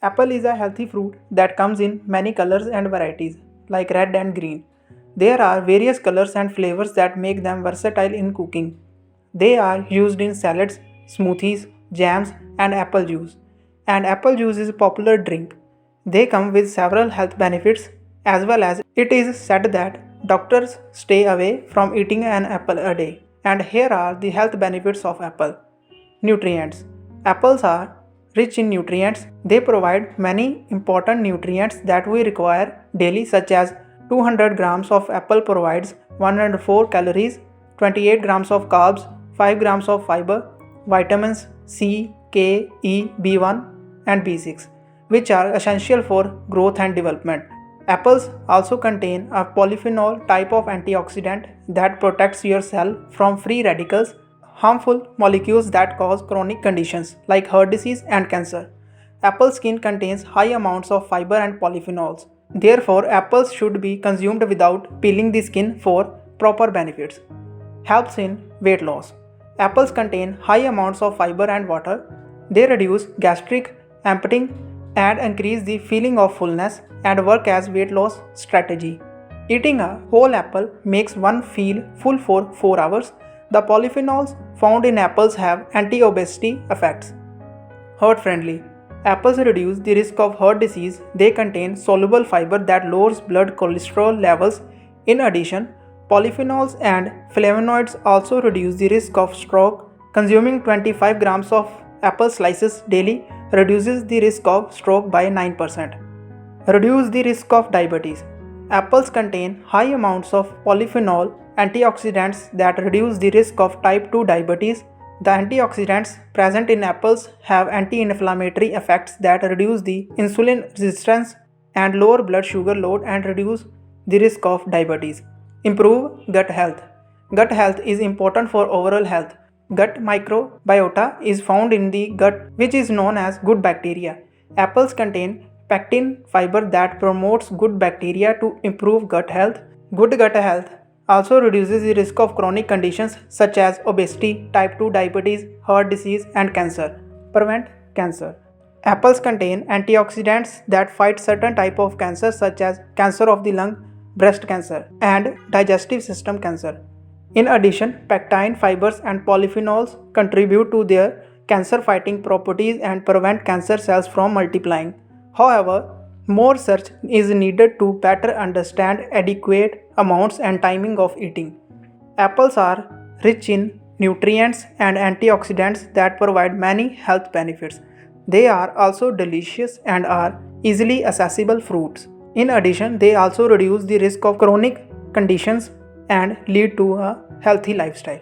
Apple is a healthy fruit that comes in many colors and varieties, like red and green. There are various colors and flavors that make them versatile in cooking. They are used in salads, smoothies, jams, and apple juice. And apple juice is a popular drink. They come with several health benefits, as well as it is said that doctors stay away from eating an apple a day. And here are the health benefits of apple. Nutrients. Apples are rich in nutrients. They provide many important nutrients that we require daily, such as 200 grams of apple provides 104 calories, 28 grams of carbs, 5 grams of fiber, vitamins C, K, E, B1 and B6, which are essential for growth and development. Apples also contain a polyphenol type of antioxidant that protects your cell from free radicals, harmful molecules that cause chronic conditions like heart disease and cancer. Apple skin contains high amounts of fiber and polyphenols. Therefore, apples should be consumed without peeling the skin for proper benefits. Helps in weight loss. Apples contain high amounts of fiber and water. They reduce gastric emptying and increase the feeling of fullness and work as weight loss strategy. Eating a whole apple makes one feel full for 4 hours. The polyphenols found in apples have anti-obesity effects. Heart friendly. Apples reduce the risk of heart disease. They contain soluble fiber that lowers blood cholesterol levels. In addition, polyphenols and flavonoids also reduce the risk of stroke. Consuming 25 grams of apple slices daily reduces the risk of stroke by 9%. Reduce the risk of diabetes. Apples contain high amounts of polyphenol antioxidants that reduce the risk of type 2 diabetes. The antioxidants present in apples have anti-inflammatory effects that reduce the insulin resistance and lower blood sugar load and reduce the risk of diabetes. Improve gut health. Gut health is important for overall health. Gut microbiota is found in the gut, which is known as good bacteria. Apples contain pectin fiber that promotes good bacteria to improve gut health. Good gut health also reduces the risk of chronic conditions such as obesity, type 2 diabetes, heart disease, and cancer. Prevent cancer. Apples contain antioxidants that fight certain type of cancer such as cancer of the lung, breast cancer, and digestive system cancer. In addition, pectin fibers and polyphenols contribute to their cancer-fighting properties and prevent cancer cells from multiplying. However, more research is needed to better understand adequate amounts and timing of eating. Apples are rich in nutrients and antioxidants that provide many health benefits. They are also delicious and are easily accessible fruits. In addition, they also reduce the risk of chronic conditions and lead to a healthy lifestyle.